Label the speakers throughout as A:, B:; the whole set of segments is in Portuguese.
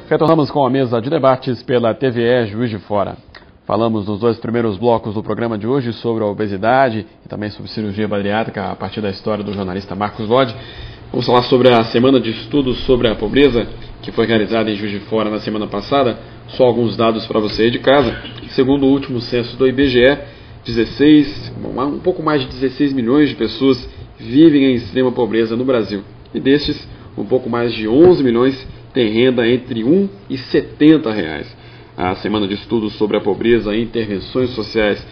A: Retornamos com a mesa de debates pela TVE Juiz de Fora. Falamos nos dois primeiros blocos do programa de hoje sobre a obesidade e também sobre cirurgia bariátrica a partir da história do jornalista Marcos Lodi. Vamos falar sobre a semana de estudos sobre a pobreza que foi realizada em Juiz de Fora na semana passada. Só alguns dados para você aí de casa. Segundo o último censo do IBGE, um pouco mais de 16 milhões de pessoas vivem em extrema pobreza no Brasil. E destes, um pouco mais de 11 milhões têm renda entre R$ 1 e R$ 70. A semana de estudos sobre a pobreza e intervenções sociais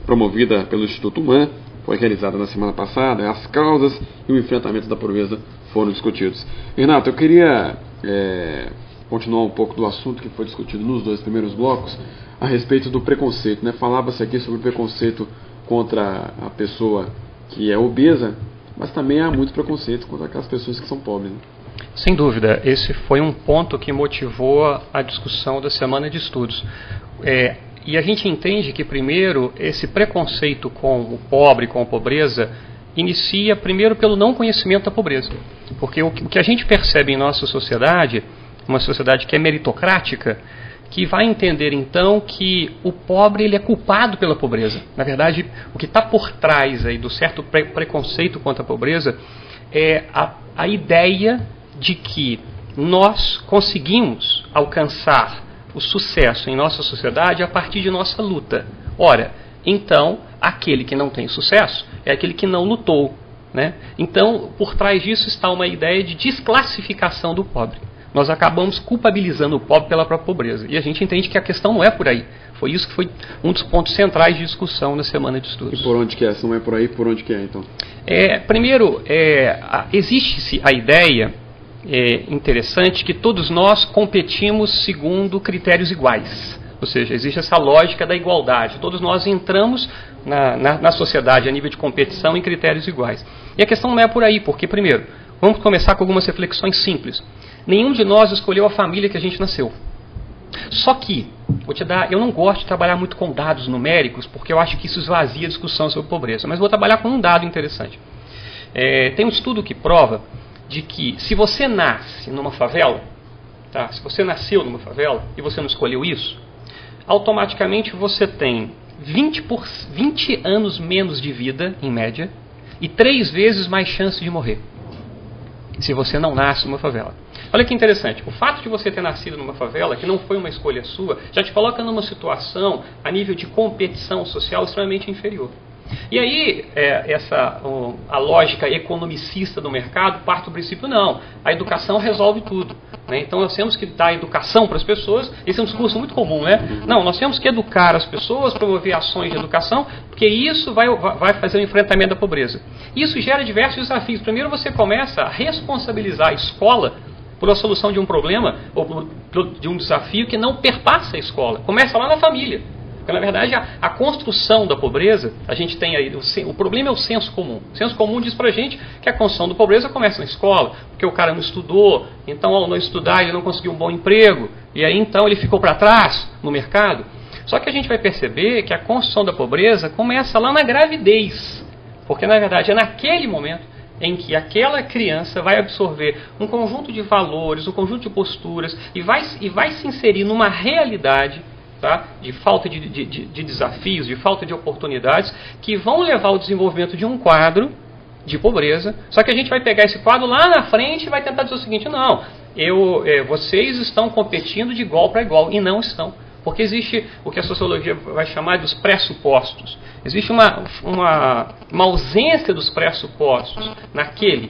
A: promovida pelo Instituto Human foi realizada na semana passada. As causas e o enfrentamento da pobreza foram discutidos. Renato, eu queria continuar um pouco do assunto que foi discutido nos dois primeiros blocos a respeito do preconceito, né? Falava-se aqui sobre o preconceito contra a pessoa que é obesa, mas também há muito preconceito contra aquelas pessoas que são pobres, né?
B: Sem dúvida, esse foi um ponto que motivou a discussão da semana de estudos. E a gente entende que, primeiro, esse preconceito com o pobre, com a pobreza, inicia primeiro pelo não conhecimento da pobreza. Porque o que a gente percebe em nossa sociedade, uma sociedade que é meritocrática, que vai entender então que o pobre ele é culpado pela pobreza. Na verdade, o que está por trás aí do certo preconceito contra a pobreza é a ideia de que nós conseguimos alcançar o sucesso em nossa sociedade a partir de nossa luta. Ora, então, aquele que não tem sucesso é aquele que não lutou, né? Então, por trás disso está uma ideia de desclassificação do pobre. Nós acabamos culpabilizando o pobre pela própria pobreza. E a gente entende que a questão não é por aí. Foi isso que foi um dos pontos centrais de discussão na semana de estudos.
A: E por onde que é? Se não é por aí, por onde que é, então?
B: Primeiro, existe a ideia interessante que todos nós competimos segundo critérios iguais. Ou seja, existe essa lógica da igualdade. Todos nós entramos na sociedade a nível de competição em critérios iguais. E a questão não é por aí, porque, primeiro, vamos começar com algumas reflexões simples. Nenhum de nós escolheu a família que a gente nasceu. Só que, eu não gosto de trabalhar muito com dados numéricos, porque eu acho que isso esvazia a discussão sobre pobreza. Mas vou trabalhar com um dado interessante. Tem um estudo que prova de que se você nasce numa favela, tá? Se você nasceu numa favela e você não escolheu isso, automaticamente você tem 20 anos menos de vida, em média, e 3 vezes mais chance de morrer, se você não nasce numa favela. Olha que interessante, o fato de você ter nascido numa favela, que não foi uma escolha sua, já te coloca numa situação, a nível de competição social, extremamente inferior. E aí, a lógica economicista do mercado parte do princípio, não, a educação resolve tudo, né? Então nós temos que dar educação para as pessoas, esse é um discurso muito comum, né? Não, nós temos que educar as pessoas, promover ações de educação, porque isso vai fazer o enfrentamento da pobreza. Isso gera diversos desafios. Primeiro você começa a responsabilizar a escola por a solução de um problema, ou de um desafio que não perpassa a escola, começa lá na família. Porque, na verdade, a construção da pobreza, a gente tem aí, o problema é o senso comum. O senso comum diz pra gente que a construção da pobreza começa na escola, porque o cara não estudou, então ao não estudar ele não conseguiu um bom emprego, e aí então ele ficou para trás no mercado. Só que a gente vai perceber que a construção da pobreza começa lá na gravidez, porque na verdade é naquele momento em que aquela criança vai absorver um conjunto de valores, um conjunto de posturas, e vai se inserir numa realidade, tá, de falta de desafios, de falta de oportunidades, que vão levar ao desenvolvimento de um quadro de pobreza. Só que a gente vai pegar esse quadro lá na frente e vai tentar dizer o seguinte, não, vocês estão competindo de igual para igual, e não estão. Porque existe o que a sociologia vai chamar dos pressupostos. Existe uma ausência dos pressupostos naquele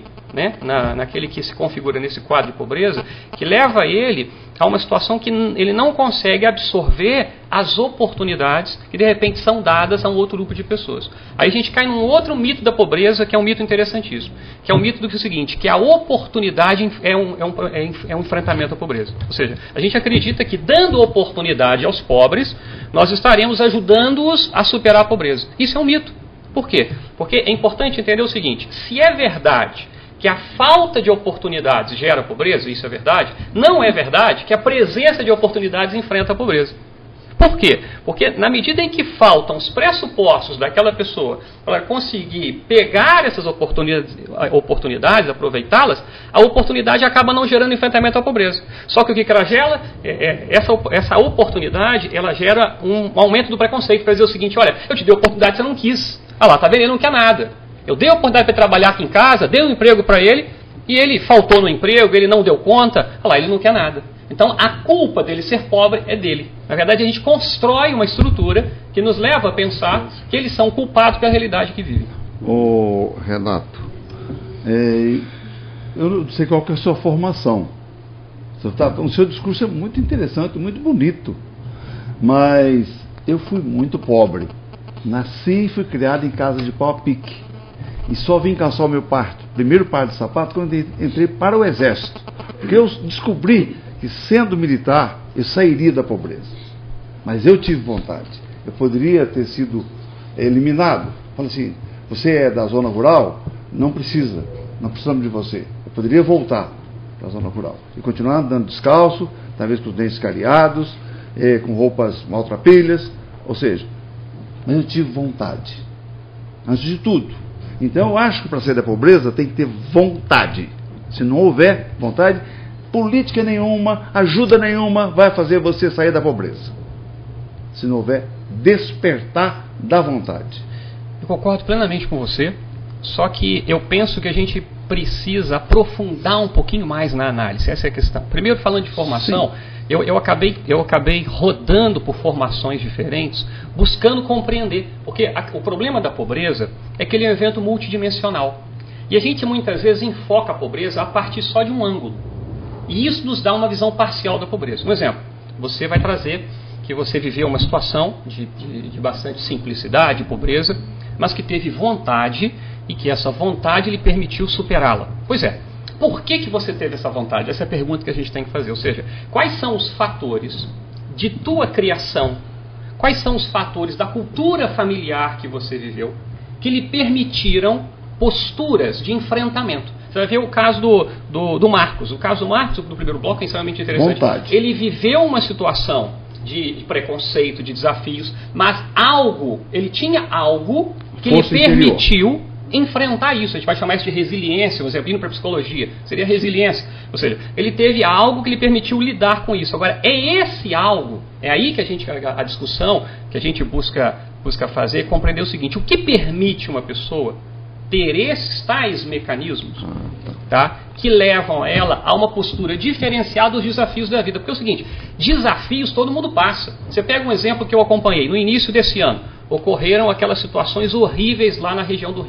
B: que se configura nesse quadro de pobreza, que leva ele a uma situação que ele não consegue absorver as oportunidades que de repente são dadas a um outro grupo de pessoas. Aí a gente cai num outro mito da pobreza, que é um mito interessantíssimo, que é o mito do seguinte, que a oportunidade é um enfrentamento à pobreza. Ou seja, a gente acredita que dando oportunidade aos pobres, nós estaremos ajudando-os a superar a pobreza. Isso é um mito. Por quê? Porque é importante entender o seguinte, se é verdade que a falta de oportunidades gera pobreza, isso é verdade, não é verdade que a presença de oportunidades enfrenta a pobreza. Por quê? Porque na medida em que faltam os pressupostos daquela pessoa para conseguir pegar essas oportunidades, aproveitá-las, a oportunidade acaba não gerando enfrentamento à pobreza. Só que o que ela gera, essa oportunidade, ela gera um aumento do preconceito, para dizer o seguinte: olha, eu te dei a oportunidade, você não quis. Ah lá, tá vendo? Ele não quer nada. Eu dei a oportunidade para trabalhar aqui em casa, dei um emprego para ele, e ele faltou no emprego, ele não deu conta, ah lá, ele não quer nada. Então, a culpa dele ser pobre é dele. Na verdade, a gente constrói uma estrutura que nos leva a pensar que eles são culpados pela realidade que vivem.
C: Ô, Renato, eu não sei qual que é a sua formação. O seu discurso é muito interessante, muito bonito. Mas eu fui muito pobre. Nasci e fui criado em casa de pau a pique. E só vim calçar o meu primeiro par de sapato quando entrei para o exército. Porque eu descobri que, sendo militar, eu sairia da pobreza. Mas eu tive vontade. Eu poderia ter sido eliminado. Falei assim: você é da zona rural? Não precisamos de você. Eu poderia voltar para a zona rural e continuar andando descalço, talvez com os dentes cariados, com roupas maltrapilhas, ou seja, mas eu tive vontade, antes de tudo. Então eu acho que para sair da pobreza tem que ter vontade. Se não houver vontade, política nenhuma, ajuda nenhuma vai fazer você sair da pobreza. Se não houver despertar da vontade.
B: Eu concordo plenamente com você, só que eu penso que a gente precisa aprofundar um pouquinho mais na análise. Essa é a questão. Primeiro, falando de formação, eu acabei rodando por formações diferentes, buscando compreender, porque o problema da pobreza é que ele é um evento multidimensional. E a gente muitas vezes enfoca a pobreza a partir só de um ângulo. E isso nos dá uma visão parcial da pobreza. Um exemplo, você vai trazer que você viveu uma situação de bastante simplicidade, pobreza, mas que teve vontade e que essa vontade lhe permitiu superá-la. Pois é, por que você teve essa vontade? Essa é a pergunta que a gente tem que fazer. Ou seja, quais são os fatores de tua criação, quais são os fatores da cultura familiar que você viveu, que lhe permitiram posturas de enfrentamento? Você vai ver o caso do Marcos. O caso do Marcos, do primeiro bloco, é extremamente interessante.
C: Vontade.
B: Ele viveu uma situação de preconceito, de desafios, mas ele tinha algo que lhe permitiu enfrentar isso. A gente vai chamar isso de resiliência, por exemplo, indo para a psicologia, seria resiliência. Ou seja, ele teve algo que lhe permitiu lidar com isso. Agora, é esse algo, é aí que a discussão que a gente busca fazer, compreender o seguinte: o que permite uma pessoa ter esses tais mecanismos, tá, que levam ela a uma postura diferenciada dos desafios da vida. Porque é o seguinte, desafios todo mundo passa. Você pega um exemplo que eu acompanhei no início desse ano. Ocorreram aquelas situações horríveis lá na região do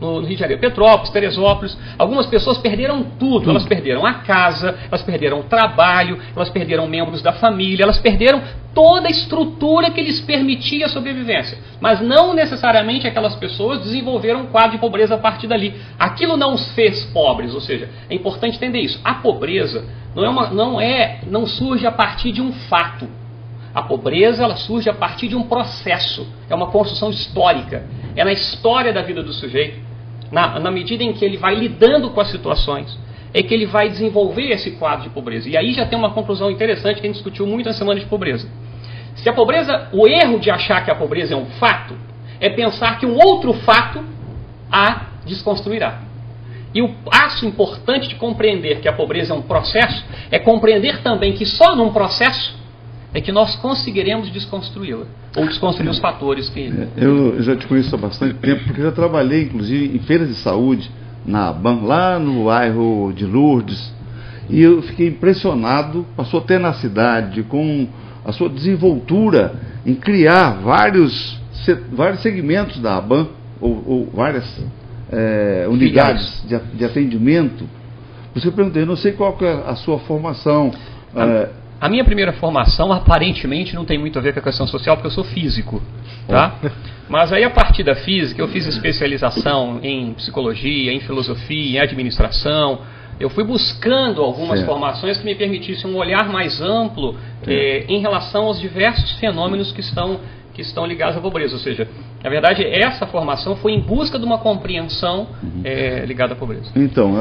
B: no Rio de Janeiro. Petrópolis, Teresópolis. Algumas pessoas perderam tudo. Elas perderam a casa, elas perderam o trabalho, elas perderam membros da família, elas perderam toda a estrutura que lhes permitia a sobrevivência. Mas não necessariamente aquelas pessoas desenvolveram um quadro de pobreza a partir dali. Aquilo não os fez pobres, ou seja, é importante entender isso. A pobreza não surge a partir de um fato. A pobreza, ela surge a partir de um processo, é uma construção histórica, é na história da vida do sujeito, na medida em que ele vai lidando com as situações, é que ele vai desenvolver esse quadro de pobreza. E aí já tem uma conclusão interessante que a gente discutiu muito na semana de pobreza. Se a pobreza, o erro de achar que a pobreza é um fato, é pensar que um outro fato a desconstruirá. E o passo importante de compreender que a pobreza é um processo, é compreender também que só num processo é que nós conseguiremos desconstruí-la, ou desconstruir os fatores que...
C: Eu já te conheço há bastante tempo, porque eu já trabalhei, inclusive, em feiras de saúde, na ABAN, lá no bairro de Lourdes, e eu fiquei impressionado com a sua tenacidade, com a sua desenvoltura em criar vários segmentos da ABAN, ou várias unidades de atendimento. Você perguntou, eu não sei qual que é a sua formação...
B: A minha primeira formação, aparentemente, não tem muito a ver com a questão social, porque eu sou físico, tá? Mas aí, a partir da física, eu fiz especialização em psicologia, em filosofia, em administração. Eu fui buscando algumas formações que me permitissem um olhar mais amplo em relação aos diversos fenômenos que estão ligados à pobreza. Ou seja, Na verdade, essa formação foi em busca de uma compreensão ligada à pobreza.
C: Então,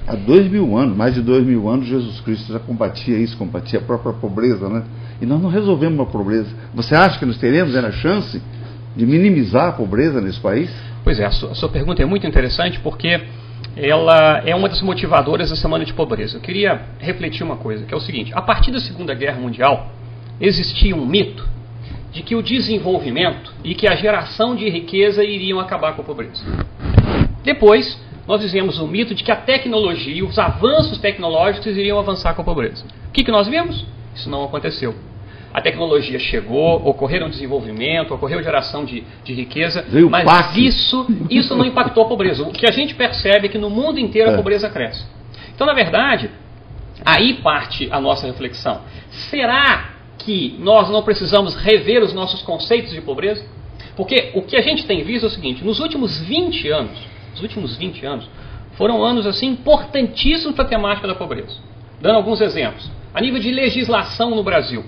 C: há 2000 anos, mais de 2000 anos, Jesus Cristo já combatia isso, combatia a própria pobreza, né? E nós não resolvemos a pobreza. Você acha que nós teremos a chance de minimizar a pobreza nesse país?
B: Pois é, a sua pergunta é muito interessante porque ela é uma das motivadoras da Semana de Pobreza. Eu queria refletir uma coisa, que é o seguinte: a partir da Segunda Guerra Mundial, existia um mito de que o desenvolvimento e que a geração de riqueza iriam acabar com a pobreza. Depois, nós vivemos o mito de que a tecnologia e os avanços tecnológicos iriam avançar com a pobreza. O que nós vimos? Isso não aconteceu. A tecnologia chegou, ocorreram desenvolvimento, ocorreu geração de riqueza, mas isso não impactou a pobreza. O que a gente percebe é que no mundo inteiro a pobreza cresce. Então, na verdade, aí parte a nossa reflexão. Será que nós não precisamos rever os nossos conceitos de pobreza? Porque o que a gente tem visto é o seguinte: nos últimos 20 anos, foram anos assim importantíssimos para a temática da pobreza. Dando alguns exemplos. A nível de legislação no Brasil,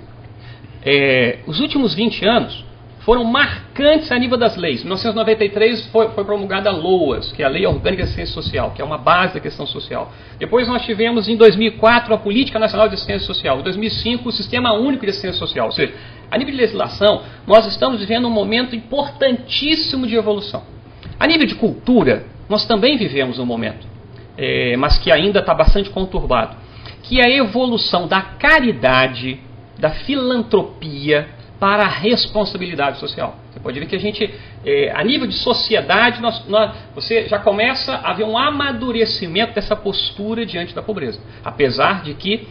B: os últimos 20 anos foram marcantes a nível das leis. Em 1993 foi promulgada a LOAS, que é a Lei Orgânica de Assistência Social, que é uma base da questão social. Depois nós tivemos em 2004 a Política Nacional de Assistência Social. Em 2005 o Sistema Único de Assistência Social. Ou seja, a nível de legislação nós estamos vivendo um momento importantíssimo de evolução. A nível de cultura nós também vivemos um momento, mas que ainda está bastante conturbado, que é a evolução da caridade, da filantropia para a responsabilidade social. Você pode ver que a gente, a nível de sociedade, você já começa a ver um amadurecimento dessa postura diante da pobreza. Apesar de que,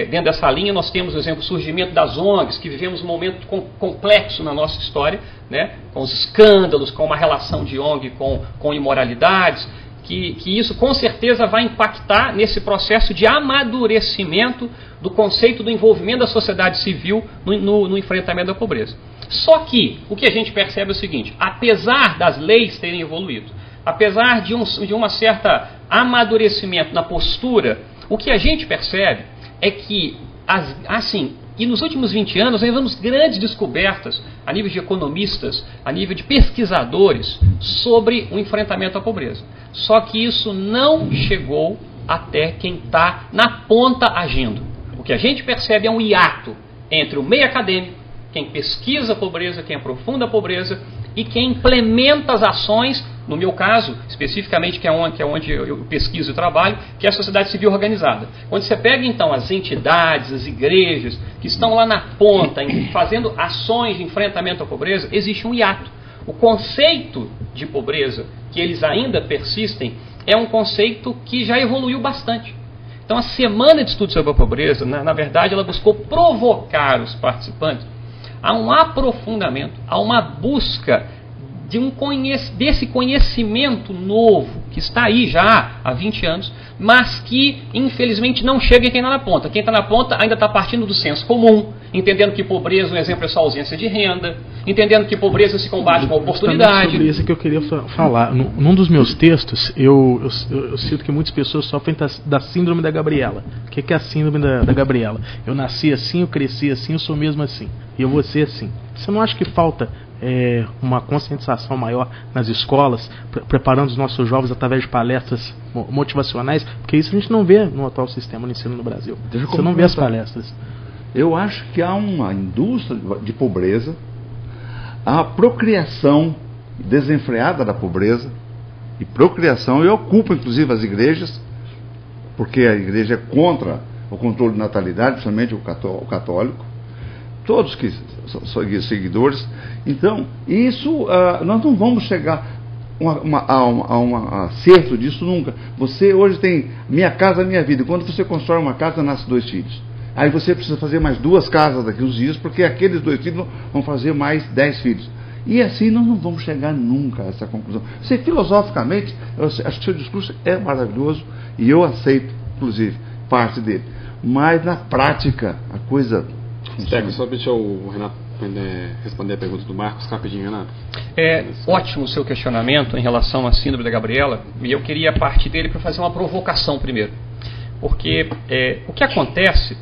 B: dentro dessa linha, nós temos, por exemplo, o surgimento das ONGs, que vivemos um momento complexo na nossa história, né, com os escândalos, com uma relação de ONG com imoralidades, que isso com certeza vai impactar nesse processo de amadurecimento do conceito do envolvimento da sociedade civil no enfrentamento da pobreza. Só que o que a gente percebe é o seguinte: apesar das leis terem evoluído, apesar de um certo amadurecimento na postura, o que a gente percebe é que, e nos últimos 20 anos, nós vemos grandes descobertas a nível de economistas, a nível de pesquisadores, sobre o enfrentamento à pobreza. Só que isso não chegou até quem está na ponta agindo. O que a gente percebe é um hiato entre o meio acadêmico, quem pesquisa a pobreza, quem aprofunda a pobreza, e quem implementa as ações, no meu caso, especificamente, que é onde eu pesquiso e trabalho, que é a sociedade civil organizada. Quando você pega, então, as entidades, as igrejas, que estão lá na ponta, fazendo ações de enfrentamento à pobreza, existe um hiato. O conceito de pobreza, que eles ainda persistem, é um conceito que já evoluiu bastante. Então, a Semana de Estudo sobre a Pobreza, na verdade, ela buscou provocar os participantes a um aprofundamento, a uma busca desse conhecimento novo, que está aí já há 20 anos, mas que, infelizmente, não chega em quem está na ponta. Quem está na ponta ainda está partindo do senso comum, entendendo que pobreza, um exemplo, é só ausência de renda, entendendo que pobreza se combate com a oportunidade.
D: Sobre isso que eu queria falar. Num dos meus textos, eu cito que muitas pessoas sofrem da síndrome da Gabriela. O que é a síndrome da Gabriela? Eu nasci assim, eu cresci assim, eu sou mesmo assim. E eu vou ser assim. Você não acha que falta uma conscientização maior nas escolas, preparando os nossos jovens através de palestras motivacionais? Porque isso a gente não vê no atual sistema de ensino no Brasil. Você não vê as palestras.
C: Eu acho que há uma indústria de pobreza, a procriação desenfreada da pobreza, e procriação, eu culpo inclusive as igrejas, porque a igreja é contra o controle de natalidade, principalmente o católico, todos que são seguidores. Então, isso, nós não vamos chegar a um acerto disso nunca. Você hoje tem Minha Casa Minha Vida, quando você constrói uma casa, nasce 2 filhos. Aí você precisa fazer mais 2 casas daqui uns dias, porque aqueles 2 filhos vão fazer mais 10 filhos. E assim nós não vamos chegar nunca a essa conclusão. Você, filosoficamente, eu acho que o seu discurso é maravilhoso, e eu aceito, inclusive, parte dele. Mas na prática, a coisa...
A: Só deixa o Renato responder a pergunta do Marcos rapidinho, Renato.
B: Ótimo o seu questionamento em relação à síndrome da Gabriela, e eu queria partir dele para fazer uma provocação primeiro. Porque o que acontece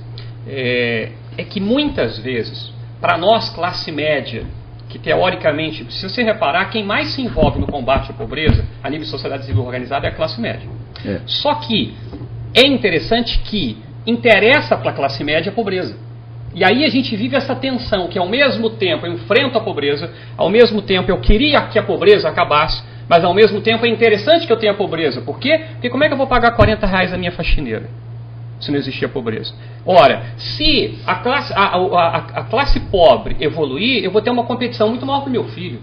B: é que muitas vezes, para nós, classe média, que teoricamente, se você reparar, quem mais se envolve no combate à pobreza, a nível de sociedade civil organizada, é a classe média. Só que é interessante que interessa para a classe média a pobreza. E aí a gente vive essa tensão, que ao mesmo tempo eu enfrento a pobreza, ao mesmo tempo eu queria que a pobreza acabasse, mas ao mesmo tempo é interessante que eu tenha pobreza. Por quê? Porque como é que eu vou pagar R$40 a minha faxineira, se não existia pobreza? Ora, se a classe pobre evoluir, eu vou ter uma competição muito maior com o meu filho,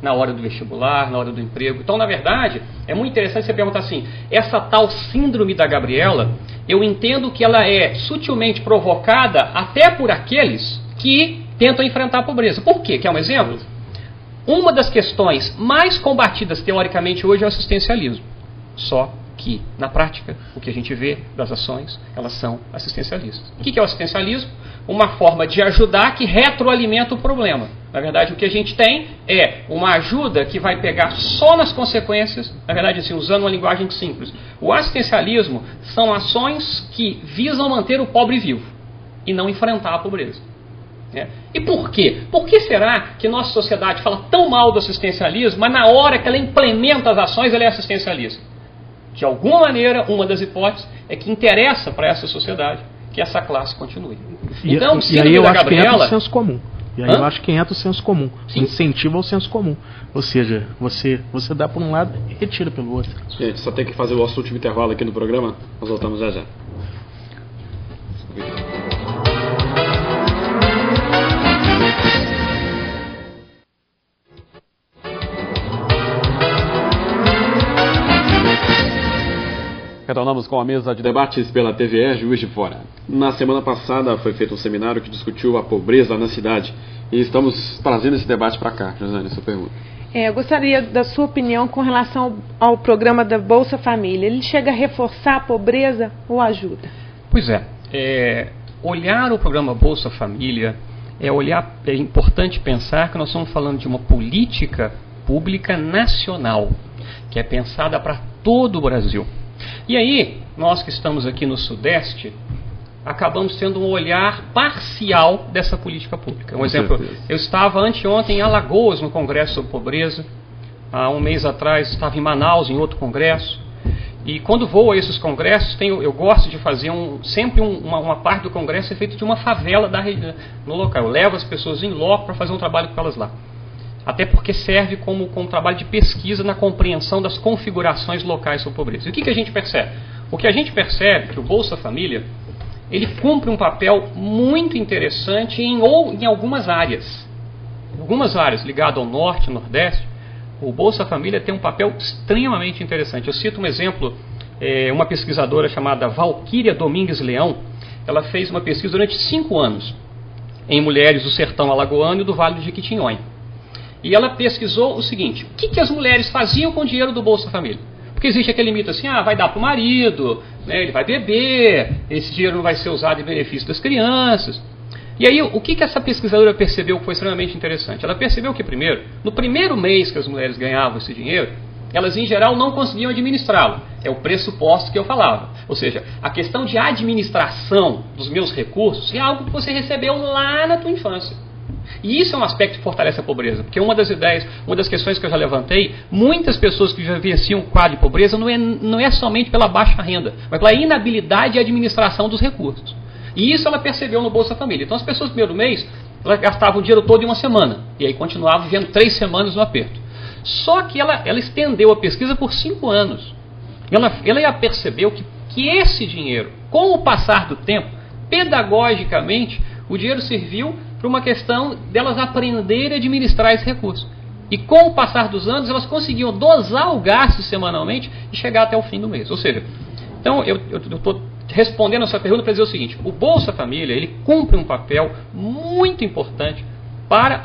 B: na hora do vestibular, na hora do emprego. Então, na verdade, é muito interessante você perguntar assim, essa tal síndrome da Gabriela, eu entendo que ela é sutilmente provocada até por aqueles que tentam enfrentar a pobreza. Por quê? Quer um exemplo? Uma das questões mais combatidas teoricamente hoje é o assistencialismo. Só que, na prática, o que a gente vê das ações, elas são assistencialistas. O que é o assistencialismo? Uma forma de ajudar que retroalimenta o problema. Na verdade, o que a gente tem é uma ajuda que vai pegar só nas consequências, na verdade, assim, usando uma linguagem simples. O assistencialismo são ações que visam manter o pobre vivo e não enfrentar a pobreza. E por quê? Por que será que nossa sociedade fala tão mal do assistencialismo, mas na hora que ela implementa as ações, ela é assistencialista? De alguma maneira, uma das hipóteses é que interessa para essa sociedade que essa classe continue. Então,
D: e aí eu acho que entra o senso comum. E aí eu acho que entra o senso comum. Incentiva o senso comum. Ou seja, você dá por um lado e retira pelo outro.
A: Gente, só tem que fazer o nosso último intervalo aqui no programa. Nós voltamos já já. Retornamos com a mesa de debates pela TVE Juiz de Fora. Na semana passada foi feito um seminário que discutiu a pobreza na cidade. E estamos trazendo esse debate para cá. Josiane, sua pergunta.
E: Eu gostaria da sua opinião com relação ao programa da Bolsa Família. Ele chega a reforçar a pobreza ou ajuda?
B: Pois olhar o programa Bolsa Família é importante pensar que nós estamos falando de uma política pública nacional, que é pensada para todo o Brasil. E aí, nós que estamos aqui no Sudeste, acabamos tendo um olhar parcial dessa política pública. Um exemplo, eu estava anteontem em Alagoas, no Congresso sobre Pobreza. Há um mês atrás estava em Manaus, em outro congresso. E quando vou a esses congressos, eu gosto de fazer sempre uma parte do congresso é feita de uma favela no local. Eu levo as pessoas em loco para fazer um trabalho com elas lá. Até porque serve como trabalho de pesquisa na compreensão das configurações locais sobre pobreza. E o que a gente percebe? O que a gente percebe é que o Bolsa Família ele cumpre um papel muito interessante em algumas áreas. Em algumas áreas ligadas ao Norte e Nordeste, o Bolsa Família tem um papel extremamente interessante. Eu cito um exemplo, uma pesquisadora chamada Valquíria Domingues Leão, ela fez uma pesquisa durante 5 anos em mulheres do sertão alagoano e do Vale do Jequitinhonha. E ela pesquisou o seguinte, o que as mulheres faziam com o dinheiro do Bolsa Família? Porque existe aquele mito assim, vai dar para o marido, né, ele vai beber, esse dinheiro não vai ser usado em benefício das crianças. E aí, o que essa pesquisadora percebeu que foi extremamente interessante? Ela percebeu que, primeiro, no primeiro mês que as mulheres ganhavam esse dinheiro, elas, em geral, não conseguiam administrá-lo. É o pressuposto que eu falava. Ou seja, a questão de administração dos meus recursos é algo que você recebeu lá na tua infância. E isso é um aspecto que fortalece a pobreza, porque uma das questões que eu já levantei, muitas pessoas que vivenciam um quadro de pobreza não é somente pela baixa renda, mas pela inabilidade de administração dos recursos. E isso ela percebeu no Bolsa Família. Então as pessoas no primeiro mês, elas gastavam o dinheiro todo em uma semana, e aí continuavam vivendo 3 semanas no aperto. Só que ela estendeu a pesquisa por 5 anos. Ela percebeu que esse dinheiro, com o passar do tempo, pedagogicamente, o dinheiro serviu para uma questão delas aprenderem a administrar esse recurso. E com o passar dos anos, elas conseguiam dosar o gasto semanalmente e chegar até o fim do mês. Ou seja, então eu estou respondendo a sua pergunta para dizer o seguinte, o Bolsa Família ele cumpre um papel muito importante para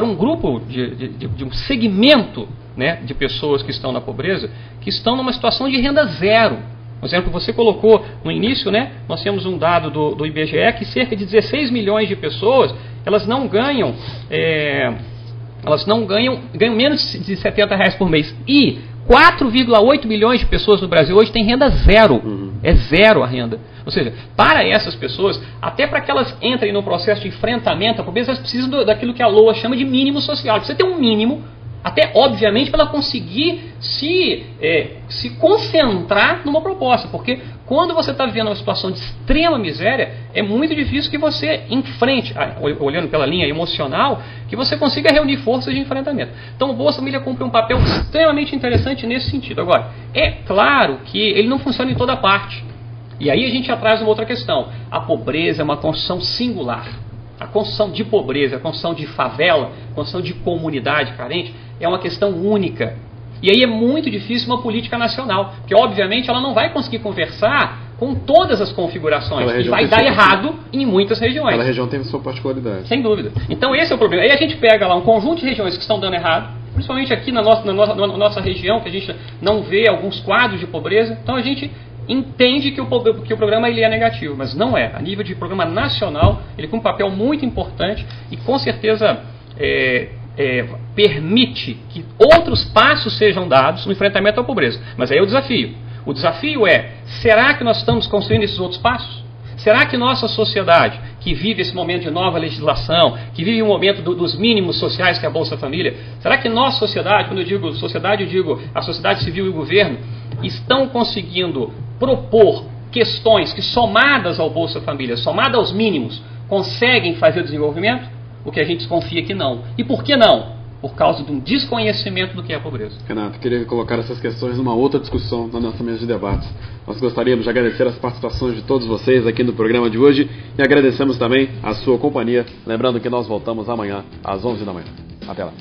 B: um grupo de um segmento, né, de pessoas que estão na pobreza, que estão numa situação de renda zero. Por exemplo, você colocou no início, né, nós temos um dado do IBGE que cerca de 16 milhões de pessoas, elas não ganham menos de R$70 por mês. E 4,8 milhões de pessoas no Brasil hoje têm renda zero. é zero a renda. Ou seja, para essas pessoas, até para que elas entrem no processo de enfrentamento à pobreza, elas precisam daquilo que a LOA chama de mínimo social. Você tem um mínimo, até obviamente para ela conseguir se concentrar numa proposta, porque quando você está vivendo uma situação de extrema miséria, é muito difícil que você enfrente, olhando pela linha emocional, que você consiga reunir forças de enfrentamento. Então o Bolsa Família cumpre um papel extremamente interessante nesse sentido. Agora, é claro que ele não funciona em toda parte. E aí a gente já traz uma outra questão. A pobreza é uma construção singular. A construção de pobreza, a construção de favela, a construção de comunidade carente é uma questão única. E aí é muito difícil uma política nacional, porque obviamente ela não vai conseguir conversar com todas as configurações e vai dar errado em muitas regiões.
A: Cada região tem a sua particularidade.
B: Sem dúvida. Então esse é o problema. Aí a gente pega lá um conjunto de regiões que estão dando errado, principalmente aqui na nossa região, que a gente não vê alguns quadros de pobreza. Então a gente entende que o programa ele é negativo, mas não é. A nível de programa nacional, ele tem um papel muito importante e com certeza permite que outros passos sejam dados no enfrentamento à pobreza. Mas aí é o desafio. O desafio é, será que nós estamos construindo esses outros passos? Será que nossa sociedade, que vive esse momento de nova legislação, que vive o momento dos mínimos sociais que é a Bolsa Família, será que nossa sociedade, quando eu digo sociedade, eu digo a sociedade civil e o governo, estão conseguindo propor questões que somadas ao Bolsa Família, somadas aos mínimos, conseguem fazer o desenvolvimento? O que a gente desconfia que não. E por que não? Por causa de um desconhecimento do que é a pobreza.
A: Renato, queria colocar essas questões numa outra discussão na nossa mesa de debates. Nós gostaríamos de agradecer as participações de todos vocês aqui no programa de hoje e agradecemos também a sua companhia. Lembrando que nós voltamos amanhã às 11 da manhã. Até lá.